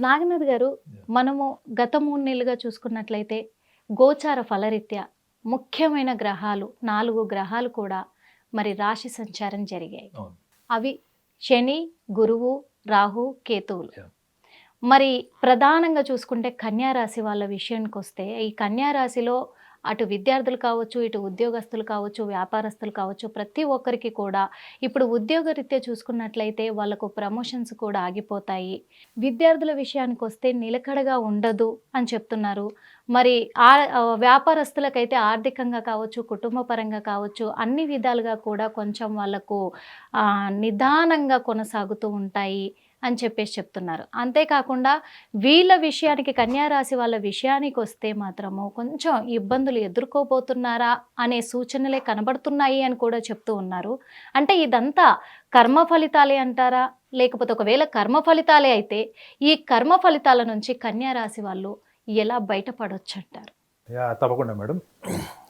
నాగనాథ్ గారు, మనము గత 3 నెలలుగా చూసుకున్నట్లయితే గోచార ఫలరీత్యా ముఖ్యమైన గ్రహాలు 4 గ్రహాలు కూడా మరి రాశి సంచారం జరిగాయి. అవును. అవి శని, గురువు, రాహు, కేతువులు. Yeah. మరి ప్రధానంగా చూసుకుంటే కన్యా రాశి వాళ్ళ విషయానికొస్తే, ఈ కన్యా రాశిలో అటు విద్యార్థులు కావచ్చు, ఇటు ఉద్యోగస్తులు కావచ్చు, వ్యాపారస్తులు కావచ్చు, ప్రతి ఒక్కరికి కూడా ఇప్పుడు ఉద్యోగరీత్యా చూసుకున్నట్లయితే వాళ్ళకు ప్రమోషన్స్ కూడా ఆగిపోతాయి. విద్యార్థుల విషయానికొస్తే నిలకడగా ఉండదు అని చెప్తున్నారు. మరి వ్యాపారస్తులకైతే ఆర్థికంగా కావచ్చు, కుటుంబ పరంగా కావచ్చు, అన్ని విధాలుగా కూడా కొంచెం వాళ్ళకు నిదానంగా కొనసాగుతూ ఉంటాయి అని చెప్పేసి చెప్తున్నారు. అంతేకాకుండా వీళ్ళ విషయానికి, కన్యా రాశి వాళ్ళ విషయానికి వస్తే మాత్రము కొంచెం ఇబ్బందులు ఎదుర్కోబోతున్నారా అనే సూచనలే కనబడుతున్నాయి అని కూడా చెప్తూ ఉన్నారు. అంటే ఇదంతా కర్మ ఫలితాలే అంటారా? లేకపోతే ఒకవేళ కర్మ ఫలితాలే అయితే ఈ కర్మ ఫలితాల నుంచి కన్యా రాశి వాళ్ళు ఎలా బయటపడొచ్చు అంటారు? తప్పకుండా మేడం.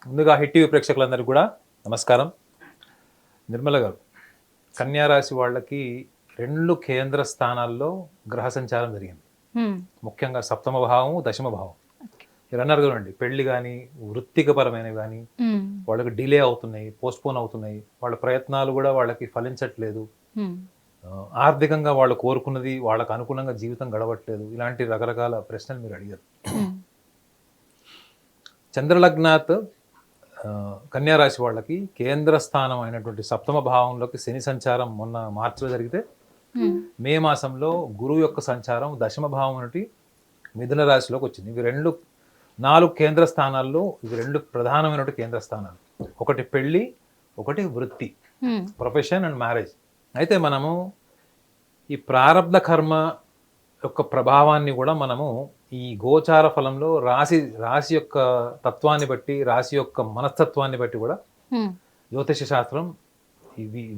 ముందుగా హిట్ టీవీ ప్రేక్షకులందరికీ కూడా నమస్కారం. నిర్మల గారు, కన్యా రాశి వాళ్ళకి 2 కేంద్ర స్థానాల్లో గ్రహ సంచారం జరిగింది. ముఖ్యంగా సప్తమ భావం, దశమ భావం. మీరు అన్నారు కదండి, పెళ్లి కానీ వృత్తికపరమైనవి కానీ వాళ్ళకి డిలే అవుతున్నాయి, పోస్ట్పోన్ అవుతున్నాయి, వాళ్ళ ప్రయత్నాలు కూడా వాళ్ళకి ఫలించట్లేదు, ఆర్థికంగా వాళ్ళు కోరుకున్నది వాళ్ళకు అనుగుణంగా జీవితం గడవట్లేదు, ఇలాంటి రకరకాల ప్రశ్నలు మీరు అడిగారు. చంద్రలగ్నాత్ కన్యా రాశి వాళ్ళకి కేంద్ర స్థానం అయినటువంటి సప్తమ భావంలోకి శని సంచారం మొన్న మార్చిలో జరిగితే, మే మాసంలో గురువు యొక్క సంచారం దశమ భావం నుండి మిథున రాశిలోకి వచ్చింది. ఇవి 4 కేంద్ర స్థానాల్లో ఇవి 2 ప్రధానమైనటువంటి కేంద్ర స్థానాలు. ఒకటి పెళ్లి, ఒకటి వృత్తి, ప్రొఫెషన్ అండ్ మ్యారేజ్. అయితే మనము ఈ ప్రారబ్ధ కర్మ యొక్క ప్రభావాన్ని కూడా మనము ఈ గోచార ఫలంలో రాశి యొక్క తత్వాన్ని బట్టి, రాశి యొక్క మనస్తత్వాన్ని బట్టి కూడా జ్యోతిష శాస్త్రం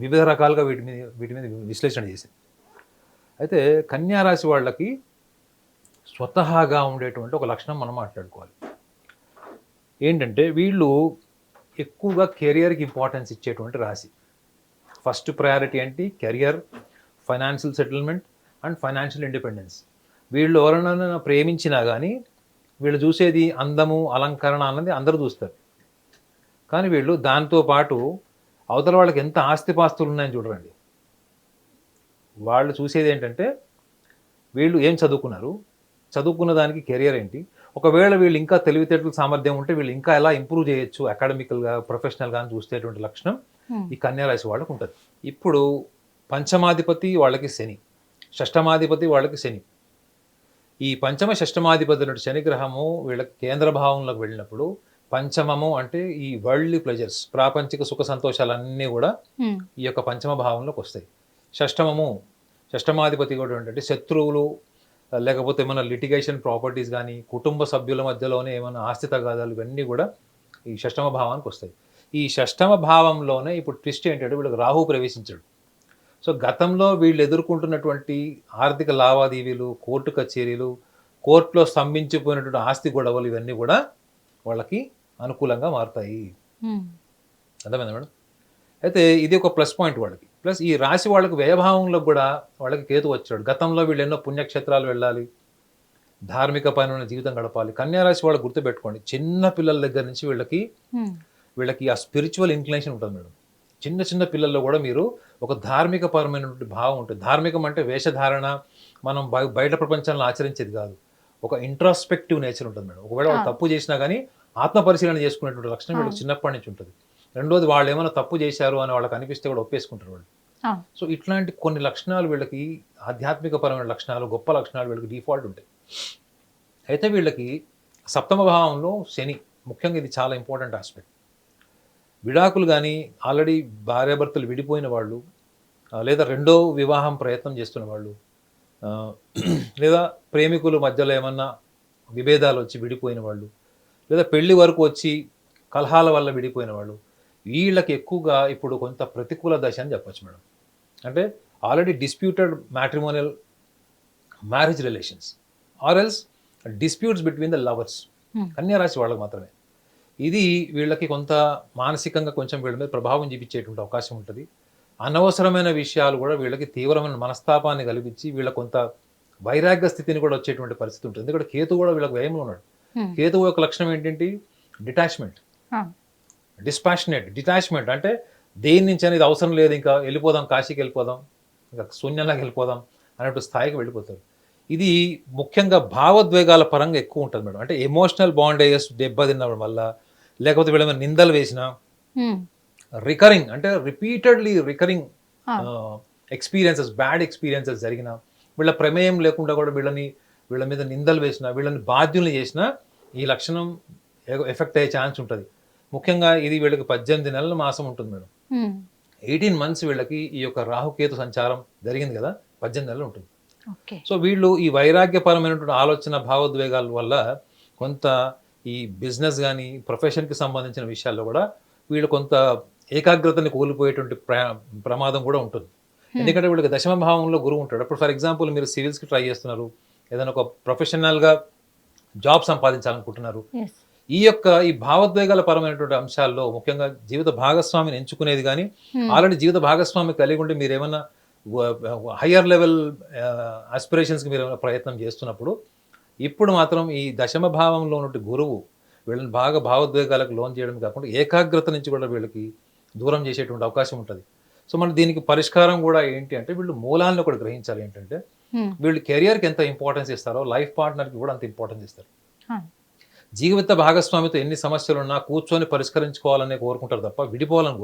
వివిధ రకాలుగా వీటి మీద విశ్లేషణ చేసింది. అయితే కన్యా రాశి వాళ్ళకి స్వతహాగా ఉండేటువంటి ఒక లక్షణం మనం మాట్లాడుకోవాలి. ఏంటంటే వీళ్ళు ఎక్కువగా కెరియర్కి ఇంపార్టెన్స్ ఇచ్చేటువంటి రాశి. ఫస్ట్ ప్రయారిటీ ఏంటి? Career, financial settlement and financial independence. వీళ్ళు ఎవరైనా ప్రేమించినా కానీ వీళ్ళు చూసేది అందము, అలంకరణ అన్నది అందరూ చూస్తారు. కానీ వీళ్ళు దాంతోపాటు అవతల వాళ్ళకి ఎంత ఆస్తిపాస్తులు ఉన్నాయని చూడరండి. వాళ్ళు చూసేది ఏంటంటే వీళ్ళు ఏం చదువుకున్నారు, చదువుకున్న దానికి కెరియర్ ఏంటి, ఒకవేళ వీళ్ళు ఇంకా తెలివితేటలు సామర్థ్యం ఉంటే వీళ్ళు ఇంకా ఎలా ఇంప్రూవ్ చేయొచ్చు అకాడమికల్గా, ప్రొఫెషనల్గా అని చూసేటువంటి లక్షణం ఈ కన్యా రాశి వాళ్ళకు ఉంటుంది. ఇప్పుడు పంచమాధిపతి వాళ్ళకి శని, షష్టమాధిపతి వాళ్ళకి శని. ఈ పంచమ షష్టమాధిపతి శని గ్రహము వీళ్ళకి కేంద్ర భావంలోకి వెళ్ళినప్పుడు, పంచమము అంటే ఈ వరల్డ్లీ ప్లెజర్స్, ప్రాపంచిక సుఖ సంతోషాలన్నీ కూడా ఈ యొక్క పంచమ భావంలోకి వస్తాయి. షష్టమాధిపతి కూడా ఏంటంటే శత్రువులు, లేకపోతే ఏమైనా లిటిగేషన్ ప్రాపర్టీస్ కానీ, కుటుంబ సభ్యుల మధ్యలోనే ఏమైనా ఆస్తి తగాదాలు, ఇవన్నీ కూడా ఈ షష్టమ భావానికి వస్తాయి. ఈ షష్టమ భావంలోనే ఇప్పుడు ట్విస్ట్ ఏంటంటే వీళ్ళకి రాహు ప్రవేశించాడు. సో గతంలో వీళ్ళు ఎదుర్కొంటున్నటువంటి ఆర్థిక లావాదేవీలు, కోర్టు కచేరీలు, కోర్టులో స్తంభించిపోయినటువంటి ఆస్తి గొడవలు, ఇవన్నీ కూడా వాళ్ళకి అనుకూలంగా మారుతాయి. అర్థమైందా మేడం? అయితే ఇది ఒక ప్లస్ పాయింట్ వాళ్ళకి. ప్లస్ ఈ రాశి వాళ్ళకి వ్యయభావంలో కూడా వాళ్ళకి కేతు వచ్చాడు. గతంలో వీళ్ళు ఎన్నో పుణ్యక్షేత్రాలు వెళ్ళాలి, ధార్మిక పైన జీవితం గడపాలి. కన్యా రాశి వాళ్ళు గుర్తుపెట్టుకోండి, చిన్న పిల్లల దగ్గర నుంచి వీళ్ళకి ఆ స్పిరిచువల్ ఇంక్లినేషన్ ఉంటుంది మేడం. చిన్న పిల్లల్లో కూడా మీరు ఒక ధార్మిక పరమైనటువంటి భావం ఉంటుంది. ధార్మికం అంటే వేషధారణ, మనం బయట ప్రపంచంలో ఆచరించేది కాదు. ఒక ఇంట్రాస్పెక్టివ్ నేచర్ ఉంటుంది మేడం. ఒకవేళ వాళ్ళు తప్పు చేసినా కానీ ఆత్మ పరిశీలన చేసుకునేటువంటి లక్షణం వీళ్ళకి చిన్నప్పటి నుంచి ఉంటుంది. రెండోది, వాళ్ళు ఏమైనా తప్పు చేశారు అని వాళ్ళకి అనిపిస్తే కూడా ఒప్పేసుకుంటారు వాళ్ళు. సో ఇట్లాంటి కొన్ని లక్షణాలు వీళ్ళకి, ఆధ్యాత్మిక పరమైన లక్షణాలు, గొప్ప లక్షణాలు వీళ్ళకి డిఫాల్ట్ ఉంటాయి. అయితే వీళ్ళకి సప్తమ భావంలో శని, ముఖ్యంగా ఇది చాలా ఇంపార్టెంట్ ఆస్పెక్ట్. విడాకులు కానీ, ఆల్రెడీ భార్యాభర్తలు విడిపోయిన వాళ్ళు, లేదా రెండో వివాహం ప్రయత్నం చేస్తున్న వాళ్ళు, లేదా ప్రేమికుల మధ్యలో ఏమన్నా విభేదాలు వచ్చి విడిపోయిన వాళ్ళు, లేదా పెళ్లి వరకు వచ్చి కలహాల వల్ల విడిపోయిన వాళ్ళు, వీళ్ళకి ఎక్కువగా ఇప్పుడు కొంత ప్రతికూల దశ అని చెప్పచ్చు మేడం. అంటే already disputed matrimonial marriage relations or else disputes between the lovers, కన్యా రాశి వాళ్ళకి మాత్రమే. ఇది వీళ్ళకి కొంత మానసికంగా కొంచెం వీళ్ళ మీద ప్రభావం చూపించేటువంటి అవకాశం ఉంటుంది. అనవసరమైన విషయాలు కూడా వీళ్ళకి తీవ్రమైన మనస్తాపాన్ని కలిగించి వీళ్ళ కొంత వైరాగ్య స్థితిని కూడా వచ్చేటువంటి పరిస్థితి ఉంటుంది. ఎందుకంటే కేతు కూడా వీళ్ళకి వ్యయంలో ఉన్నాడు. కేతువు యొక్క లక్షణం ఏంటంటే డిటాచ్మెంట్, డిటాచ్మెంట్ అంటే దేని నుంచి అనేది అవసరం లేదు, ఇంకా వెళ్ళిపోదాం, కాశీకి వెళ్ళిపోదాం, ఇంకా శూన్యంలాగా వెళ్ళిపోదాం అనేటువంటి స్థాయికి వెళ్ళిపోతారు. ఇది ముఖ్యంగా భావోద్వేగాల పరంగా ఎక్కువ ఉంటుంది మేడం. అంటే ఎమోషనల్ బాండేజెస్ దెబ్బతిన్నడం వల్ల, లేకపోతే వీళ్ళ మీద నిందలు వేసిన, రికరింగ్ అంటే repeatedly recurring experiences, bad experiences జరిగిన, వీళ్ళ ప్రమేయం లేకుండా కూడా వీళ్ళ మీద నిందలు వేసిన, వీళ్ళని బాధ్యుల్ని చేసిన ఈ లక్షణం ఎఫెక్ట్ అయ్యే ఛాన్స్ ఉంటుంది. ముఖ్యంగా ఇది వీళ్ళకి 18 నెలల మాసం ఉంటుంది మేడం. 18 months వీళ్ళకి ఈ యొక్క రాహుకేతు సంచారం జరిగింది కదా, 18 నెలలు ఉంటుంది. సో వీళ్ళు ఈ వైరాగ్యపరమైనటువంటి ఆలోచన భావోద్వేగాల వల్ల కొంత ఈ బిజినెస్ కానీ ప్రొఫెషన్కి సంబంధించిన విషయాల్లో కూడా వీళ్ళు కొంత ఏకాగ్రతని కోల్పోయేటువంటి ప్రమాదం కూడా ఉంటుంది. ఎందుకంటే వీళ్ళకి దశమ భావంలో గురువు ఉంటాడు. అప్పుడు ఫర్ ఎగ్జాంపుల్ మీరు సివిల్స్కి ట్రై చేస్తున్నారు, ఏదైనా ఒక ప్రొఫెషనల్గా జాబ్ సంపాదించాలనుకుంటున్నారు. ఈ భావోద్వేగాల పరమైనటువంటి అంశాల్లో ముఖ్యంగా జీవిత భాగస్వామిని ఎంచుకునేది కానీ, ఆల్రెడీ జీవిత భాగస్వామి కలిగి ఉండి మీరు ఏమన్నా హయ్యర్ లెవెల్ ఆస్పిరేషన్స్కి మీరు ఏమైనా ప్రయత్నం చేస్తున్నప్పుడు, ఇప్పుడు మాత్రం ఈ దశమ భావంలో ఉన్నటువంటి గురువు వీళ్ళని బాగా భావోద్వేగాలకు లోన్ చేయడం కాకుండా ఏకాగ్రత నుంచి కూడా వీళ్ళకి దూరం చేసేటువంటి అవకాశం ఉంటుంది. సో మన దీనికి పరిష్కారం కూడా ఏంటి అంటే, వీళ్ళు మూలాలను కూడా గ్రహించాలి. ఏంటంటే వీళ్ళు కెరియర్కి ఎంత ఇంపార్టెన్స్ ఇస్తారో లైఫ్ పార్ట్నర్కి కూడా అంత ఇంపార్టెన్స్ ఇస్తారు. జీవిత భాగస్వామితో ఎన్ని సమస్యలు ఉన్నా కూర్చొని పరిష్కరించుకోవాలనే కోరుకుంటారు తప్ప విడిపోవాలని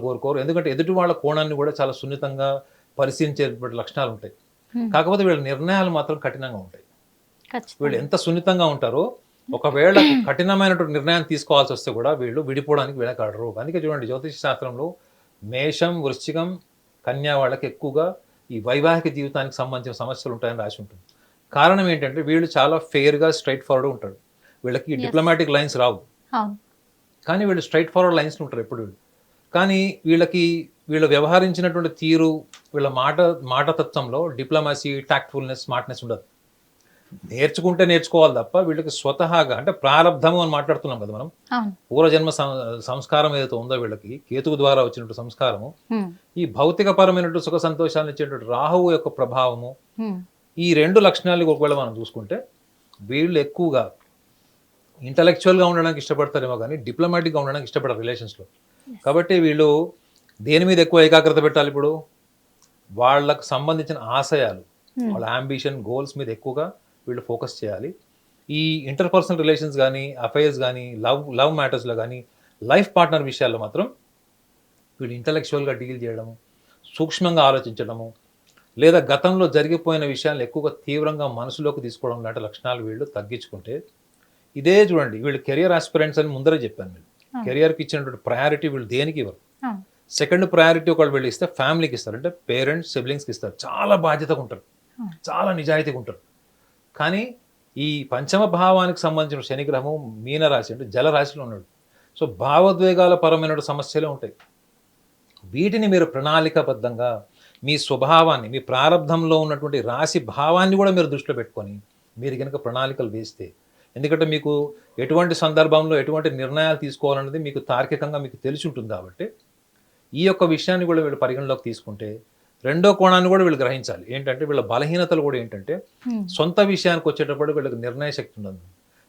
కోరుకోరు. ఎందుకంటే ఎదుటి వాళ్ళ కోణాన్ని కూడా చాలా సున్నితంగా పరిశీలించేటువంటి లక్షణాలు ఉంటాయి. కాకపోతే వీళ్ళ నిర్ణయాలు మాత్రం కఠినంగా ఉంటాయి. వీళ్ళు ఎంత సున్నితంగా ఉంటారో, ఒకవేళ కఠినమైనటువంటి నిర్ణయం తీసుకోవాల్సి వస్తే కూడా వీళ్ళు విడిపోవడానికి వెనకాడరు. అందుకే చూడండి, జ్యోతిష శాస్త్రంలో మేషం, వృశ్చికం, కన్యా వాళ్ళకి ఎక్కువగా ఈ వైవాహిక జీవితానికి సంబంధించిన సమస్యలు ఉంటాయని రాసి ఉంటుంది. కారణం ఏంటంటే వీళ్ళు చాలా ఫెయిర్గా స్ట్రైట్ ఫార్వర్డ్ ఉంటాడు. వీళ్ళకి డిప్లొమాటిక్ లైన్స్ రావు, కానీ వీళ్ళు స్ట్రైట్ ఫార్వర్డ్ లైన్స్ ఉంటారు ఎప్పుడు. కానీ వీళ్ళు వ్యవహరించినటువంటి తీరు, వీళ్ళ మాటతత్వంలో డిప్లొమసీ, టాక్ట్ఫుల్నెస్, స్మార్ట్నెస్ ఉండదు. నేర్చుకోవాలి తప్ప వీళ్ళకి స్వతహాగా, అంటే ప్రారంధము అని మాట్లాడుతున్నాం కదా మనం, పూర్వజన్మ సంస్కారం ఏదైతే ఉందో వీళ్ళకి కేతువు ద్వారా వచ్చినట్టు సంస్కారము, ఈ భౌతికపరమైనటువంటి సుఖ సంతోషాలను ఇచ్చేటువంటి రాహువు యొక్క ప్రభావము, ఈ రెండు లక్షణాలు ఒకవేళ మనం చూసుకుంటే వీళ్ళు ఎక్కువగా ఇంటలెక్చువల్గా ఉండడానికి ఇష్టపడతారేమో కానీ డిప్లొమాటిక్గా ఉండడానికి ఇష్టపడరు రిలేషన్స్లో. కాబట్టి వీళ్ళు దేని మీద ఎక్కువ ఏకాగ్రత పెట్టాలి? ఇప్పుడు వాళ్ళకు సంబంధించిన ఆశయాలు, వాళ్ళ అంబిషన్, గోల్స్ మీద ఎక్కువగా వీళ్ళు ఫోకస్ చేయాలి. ఈ ఇంటర్పర్సనల్ రిలేషన్స్ కానీ, అఫైర్స్ కానీ, లవ్ మ్యాటర్స్లో కానీ, లైఫ్ పార్ట్నర్ విషయాల్లో మాత్రం వీళ్ళు ఇంటలెక్చువల్గా డీల్ చేయడము, సూక్ష్మంగా ఆలోచించడము, లేదా గతంలో జరిగిపోయిన విషయాలను ఎక్కువగా తీవ్రంగా మనసులోకి తీసుకోవడం లాంటి లక్షణాలు వీళ్ళు తగ్గించుకుంటే, ఇదే చూడండి వీళ్ళు కెరియర్ ఆస్పిరెంట్స్ అని ముందరే చెప్పాను. వీళ్ళు కెరియర్కి ఇచ్చినటువంటి ప్రయారిటీ వీళ్ళు దేనికి ఇవ్వరు. సెకండ్ ప్రయారిటీ ఒకళ్ళు వీళ్ళు ఇస్తే ఫ్యామిలీకి ఇస్తారు, అంటే పేరెంట్స్, సిబ్లింగ్స్కి ఇస్తారు. చాలా బాధ్యతగా ఉంటారు, చాలా నిజాయితీగా ఉంటారు. కానీ ఈ పంచమ భావానికి సంబంధించిన శనిగ్రహము మీనరాశి, అంటే జలరాశిలో ఉన్నాడు. సో భావోద్వేగాల పరమైన సమస్యలే ఉంటాయి. వీటిని మీరు ప్రణాళికాబద్ధంగా మీ స్వభావాన్ని, మీ ప్రారంధంలో ఉన్నటువంటి రాశి భావాన్ని కూడా మీరు దృష్టిలో పెట్టుకొని మీరు కనుక ప్రణాళికలు వేస్తే, ఎందుకంటే మీకు ఎటువంటి సందర్భంలో ఎటువంటి నిర్ణయాలు తీసుకోవాలన్నది మీకు తార్కికంగా మీకు తెలిసి ఉంటుంది. కాబట్టి ఈ యొక్క విషయాన్ని కూడా వీళ్ళు పరిగణలోకి తీసుకుంటే, రెండో కోణాన్ని కూడా వీళ్ళు గ్రహించాలి. ఏంటంటే వీళ్ళ బలహీనతలు కూడా ఏంటంటే, సొంత విషయానికి వచ్చేటప్పుడు వీళ్ళకి నిర్ణయ శక్తి ఉండదు.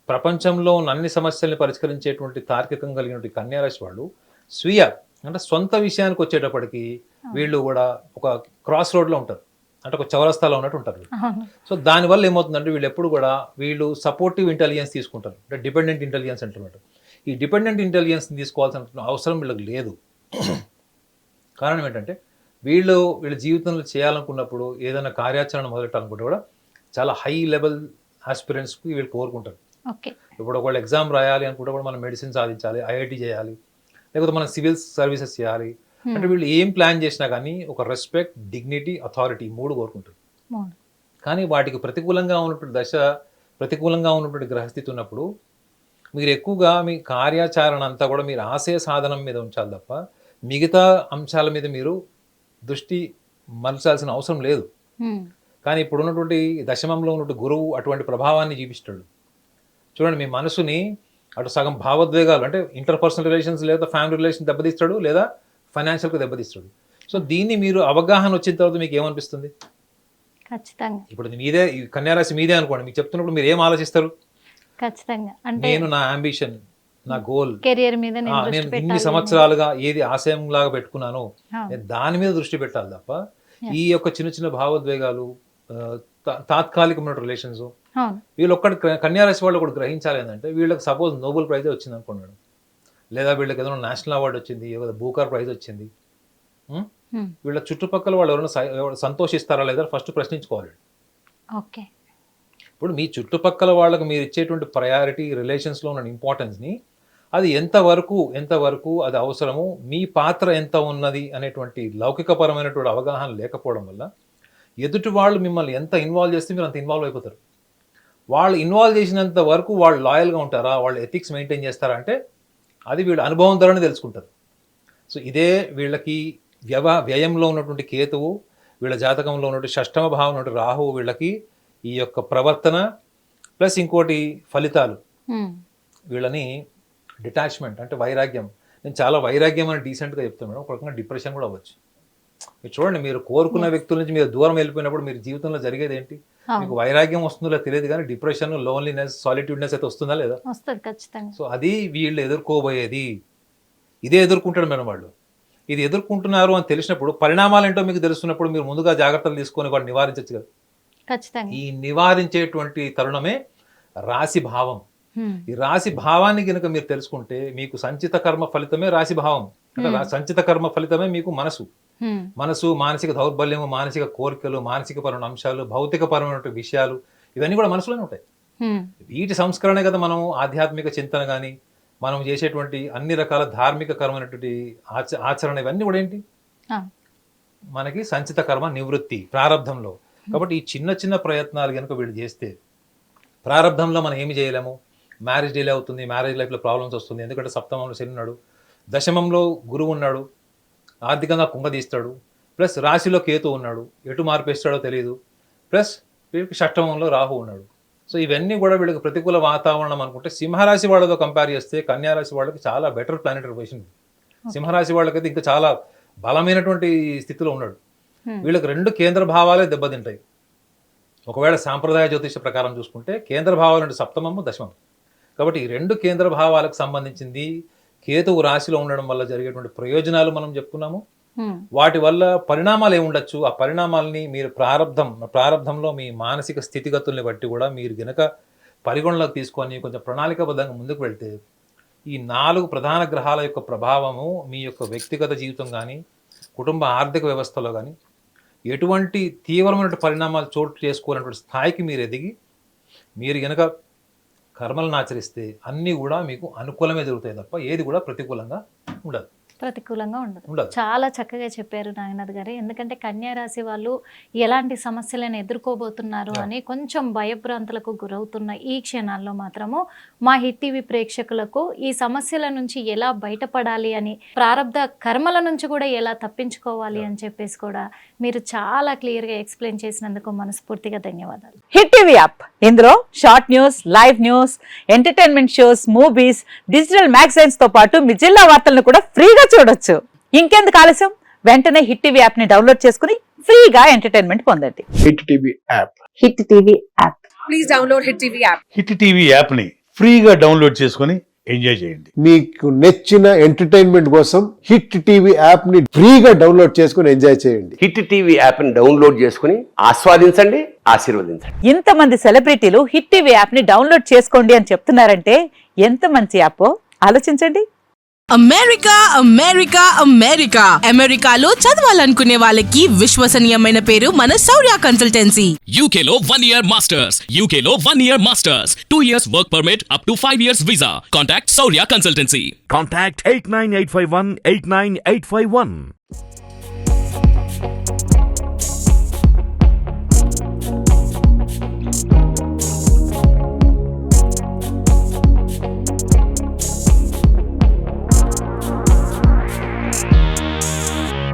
ప్రపంచంలో ఉన్న అన్ని సమస్యల్ని పరిష్కరించేటువంటి తార్కికం కలిగినటువంటి కన్యారాశి వాళ్ళు స్వీయ, అంటే సొంత విషయానికి వచ్చేటప్పటికి వీళ్ళు కూడా ఒక క్రాస్ రోడ్లో ఉంటారు, అంటే ఒక చౌరస్తాలో ఉన్నట్టు ఉంటారు. సో దానివల్ల ఏమవుతుందంటే వీళ్ళు ఎప్పుడు కూడా సపోర్టివ్ ఇంటెలిజెన్స్ తీసుకుంటారు, అంటే డిపెండెంట్ ఇంటెలిజెన్స్ అంటున్నట్టు. ఈ డిపెండెంట్ ఇంటెలిజెన్స్ని తీసుకోవాల్సిన అవసరం వీళ్ళకి లేదు. కారణం ఏంటంటే వీళ్ళ జీవితంలో చేయాలనుకున్నప్పుడు, ఏదైనా కార్యాచరణ మొదలెట్టాలనుకుంటే కూడా చాలా హై లెవెల్ ఆస్పిరెంట్స్కి వీళ్ళు కోరుకుంటారు. ఇప్పుడు ఒకవేళ ఎగ్జామ్ రాయాలి అనుకుంటే కూడా మనం మెడిసిన్ సాధించాలి, ఐఐటి చేయాలి, లేకపోతే మనం సివిల్ సర్వీసెస్ చేయాలి. అంటే వీళ్ళు ఏం ప్లాన్ చేసినా కానీ ఒక రెస్పెక్ట్, డిగ్నిటీ, అథారిటీ 3 కోరుకుంటారు. కానీ వాటికి ప్రతికూలంగా ఉన్నటువంటి దశ, ప్రతికూలంగా ఉన్నటువంటి గ్రహస్థితి ఉన్నప్పుడు మీరు ఎక్కువగా మీ కార్యాచరణ అంతా కూడా మీరు ఆశయ సాధనం మీద ఉంచాలి తప్ప మిగతా అంశాల మీద మీరు దృష్టి మలచాల్సిన అవసరం లేదు. కానీ ఇప్పుడు ఉన్నటువంటి దశమంలో ఉన్నటువంటి గురువు అటువంటి ప్రభావాన్ని చూపిస్తాడు. చూడండి, మీ మనసుని అటు సగం భావోద్వేగాలు, అంటే ఇంటర్పర్సనల్ రిలేషన్స్ లేదా ఫ్యామిలీ రిలేషన్ దెబ్బతీస్తాడు, లేదా ఫైనాన్షియల్గా దెబ్బతీస్తాడు. సో దీన్ని మీరు అవగాహన వచ్చిన తర్వాత మీకు ఏమనిపిస్తుంది? ఖచ్చితంగా ఇప్పుడు ఇది మీదే, ఈ కన్యారాశి మీదే అనుకోండి, మీకు చెప్తున్నప్పుడు మీరు ఏం ఆలోచిస్తారు? ఖచ్చితంగా అంటే నేను నా అంబిషన్, నా గోల్, కెరియర్ మీద నేను నేను దృష్టి ఇన్ని పెట్టాలి సంవత్సరాలుగా ఏది ఆశయం లాగా పెట్టుకున్నానో అవును. నేను దాని మీద దృష్టి పెట్టాలి తప్ప Yes. ఈ యొక్క చిన్న చిన్న భావోద్వేగాలు, తాత్కాలికమైన రిలేషన్స్, అవును వీళ్ళు ఒక్కటి కన్యారాశి వాళ్ళు ఒకటి గ్రహించాలి ఏంటంటే, వీళ్ళకి సపోజ్ నోబెల్ ప్రైజ్ వచ్చింది అనుకున్నాడు, లేదా వీళ్ళకి ఏదైనా నేషనల్ అవార్డు వచ్చింది, ఏదో బూకర్ ప్రైజ్ వచ్చింది, వీళ్ళ చుట్టుపక్కల వాళ్ళు ఎవరైనా సంతోషిస్తారా లేదా ఫస్ట్ ప్రశ్నించుకోవాలి. ఓకే ఇప్పుడు మీ చుట్టుపక్కల వాళ్ళకి మీరు ఇచ్చేటువంటి ప్రయారిటీ, రిలేషన్స్లో ఉన్న ఇంపార్టెన్స్ని అది ఎంతవరకు అది అవసరము, మీ పాత్ర ఎంత ఉన్నది అనేటువంటి లౌకికపరమైనటువంటి అవగాహన లేకపోవడం వల్ల ఎదుటి వాళ్ళు మిమ్మల్ని ఎంత ఇన్వాల్వ్ చేస్తే మీరు అంత ఇన్వాల్వ్ అయిపోతారు. వాళ్ళు ఇన్వాల్వ్ చేసినంత వరకు వాళ్ళు లాయల్గా ఉంటారా, వాళ్ళు ఎథిక్స్ మెయింటైన్ చేస్తారా అంటే అది వీళ్ళ అనుభవం ద్వారానే తెలుసుకుంటారు. సో ఇదే వీళ్ళకి వ్యయంలో ఉన్నటువంటి కేతువు, వీళ్ళ జాతకంలో ఉన్నటువంటి షష్టమ భావం ఉన్నటువంటి రాహువు వీళ్ళకి ఈ యొక్క ప్రవర్తన ప్లస్ ఇంకోటి ఫలితాలు వీళ్ళని డిటాచ్మెంట్ అంటే వైరాగ్యం. నేను చాలా వైరాగ్యం అని డీసెంట్గా చెప్తాను మేడం, ఒక రకంగా డిప్రెషన్ కూడా అవ్వచ్చు. మీరు చూడండి, మీరు కోరుకున్న వ్యక్తుల నుంచి మీరు దూరం వెళ్ళిపోయినప్పుడు మీరు జీవితంలో జరిగేది ఏంటి? మీకు వైరాగ్యం వస్తుందో తెలియదు కానీ డిప్రెషన్, లోన్లీనెస్, సాలిట్యూడ్నెస్ అయితే వస్తుందా లేదా? వస్తుంది ఖచ్చితంగా. సో అది వీళ్ళు ఎదుర్కోబోయేది. ఇదే ఎదుర్కొంటాడు మేడం వాళ్ళు. ఇది ఎదుర్కొంటున్నారు అని తెలిసినప్పుడు పరిణామాలు ఏంటో మీకు తెలుస్తున్నప్పుడు మీరు ముందుగా జాగ్రత్తలు తీసుకొని వాటిని నివారించవచ్చు కదా. ఖచ్చితంగా ఈ నివారించేటువంటి తరుణమే రాశి భావం. ఈ రాశి భావాన్ని కనుక మీరు తెలుసుకుంటే మీకు సంచిత కర్మ ఫలితమే రాశి భావం. అంటే సంచిత కర్మ ఫలితమే మీకు మనసు, మానసిక దౌర్బల్యము, మానసిక కోరికలు, మానసిక పరమైన అంశాలు, భౌతిక పరమైనటువంటి విషయాలు ఇవన్నీ కూడా మనసులోనే ఉంటాయి. వీటి సంస్కరణే కదా మనం ఆధ్యాత్మిక చింతన కానీ మనం చేసేటువంటి అన్ని రకాల ధార్మిక కర్మైనటువంటి ఆచరణ ఇవన్నీ కూడా ఏంటి మనకి సంచిత కర్మ నివృత్తి ప్రారంధంలో. కాబట్టి ఈ చిన్న చిన్న ప్రయత్నాలు కనుక వీళ్ళు చేస్తే ప్రారంధంలో మనం ఏమి చేయలేము. మ్యారేజ్ డిలే అవుతుంది, మ్యారేజ్ లైఫ్లో ప్రాబ్లమ్స్ వస్తుంది, ఎందుకంటే సప్తమంలో శని ఉన్నాడు, దశమంలో గురువు ఉన్నాడు, ఆర్థికంగా కుంగదీస్తాడు, ప్లస్ రాశిలో కేతు ఉన్నాడు, ఎటు మార్పేస్తాడో తెలియదు, ప్లస్ వీళ్ళకి షష్టమంలో రాహు ఉన్నాడు. సో ఇవన్నీ కూడా వీళ్ళకి ప్రతికూల వాతావరణం అనుకుంటే సింహరాశి వాళ్ళతో కంపేర్ చేస్తే కన్యారాశి వాళ్ళకి చాలా బెటర్ ప్లానెటరీ పొజిషన్. సింహరాశి వాళ్ళకైతే ఇంకా చాలా బలమైనటువంటి స్థితిలో ఉన్నాడు. వీళ్ళకి 2 కేంద్ర భావాలే దెబ్బతింటాయి. ఒకవేళ సాంప్రదాయ జ్యోతిష ప్రకారం చూసుకుంటే కేంద్ర భావాలు అంటే సప్తమము, దశమం. కాబట్టి ఈ 2 కేంద్ర భావాలకు సంబంధించింది కేతువు రాశిలో ఉండడం వల్ల జరిగేటువంటి ప్రయోజనాలు మనం చెప్పుకున్నాము. వాటి వల్ల పరిణామాలు ఏముండొచ్చు, ఆ పరిణామాలని మీరు ప్రారంధంలో మీ మానసిక స్థితిగతుల్ని బట్టి కూడా మీరు గనక పరిగణలోకి తీసుకొని కొంచెం ప్రణాళికాబద్ధంగా ముందుకు వెళ్తే ఈ 4 ప్రధాన గ్రహాల యొక్క ప్రభావము మీ యొక్క వ్యక్తిగత జీవితం కానీ కుటుంబ ఆర్థిక వ్యవస్థలో కానీ ఎటువంటి తీవ్రమైన పరిణామాలు చోటు చేసుకోవాలన్నటువంటి స్థాయికి మీరు ఎదిగి మీరు గనక కర్మలను ఆచరిస్తే అన్నీ కూడా మీకు అనుకూలమే జరుగుతాయి తప్ప ఏది కూడా ప్రతికూలంగా ఉండదు. చాలా చక్కగా చెప్పారు నాగనాథ్ గారు. ఎందుకంటే కన్యా రాశి వాళ్ళు ఎలాంటి సమస్యలను ఎదుర్కోబోతున్నారు అని కొంచెం భయభ్రాంతులకు గురవుతున్న ఈ క్షణాల్లో మాత్రము మా హిట్ టీవీ ప్రేక్షకులకు ఈ సమస్యల నుంచి ఎలా బయటపడాలి అని, ప్రారంధ కర్మల నుంచి కూడా ఎలా తప్పించుకోవాలి అని చెప్పేసి కూడా మీరు చాలా క్లియర్గా ఎక్స్ప్లెయిన్ చేసినందుకు మనస్ఫూర్తిగా ధన్యవాదాలు. హిట్ టీవీ యాప్, ఇందులో short news, live news, entertainment shows, movies, digital magazines తో పాటు మీ జిల్లా వార్తలను కూడా ఫ్రీగా చూడొచ్చు. ఇంకెందుకు ఆలస్యం, వెంటనే హిట్ టీవీ యాప్ ని డౌన్లోడ్ చేసుకుని ఫ్రీగా ఎంటర్టైన్మెంట్ పొందండి. Hit TV app. Hit TV app. Please download hit TV app. Hit TV app ని ఫ్రీగా డౌన్లోడ్ చేసుకుని ఎంజాయ్ చేయండి. మీకు నచ్చిన ఎంటర్టైన్మెంట్ కోసం హిట్ టీవీ యాప్ ని ఫ్రీగా డౌన్లోడ్ చేసుకుని ఎంజాయ్ చేయండి. హిట్ టీవీ యాప్ ని డౌన్లోడ్ చేసుకుని ఆస్వాదించండి, ఆశీర్వదించండి. ఇంతమంది సెలబ్రిటీలు హిట్ టీవీ యాప్ ని డౌన్లోడ్ చేసుకోండి అని చెప్తున్నారంటే ఎంత మంచి యాప్ ఆలోచించండి. అమెరికా అమెరికా అమెరికా అమెరికాలో చదవాలనుకునే వాళ్ళకి విశ్వసనీయమైన పేరు మన శౌర్య కన్సల్టెన్సీ. UK లో 1 year masters, UK లో 1 year masters, 2 years work permit up to 5 years visa. Contact Saurya Consultancy. Contact 89851 89851.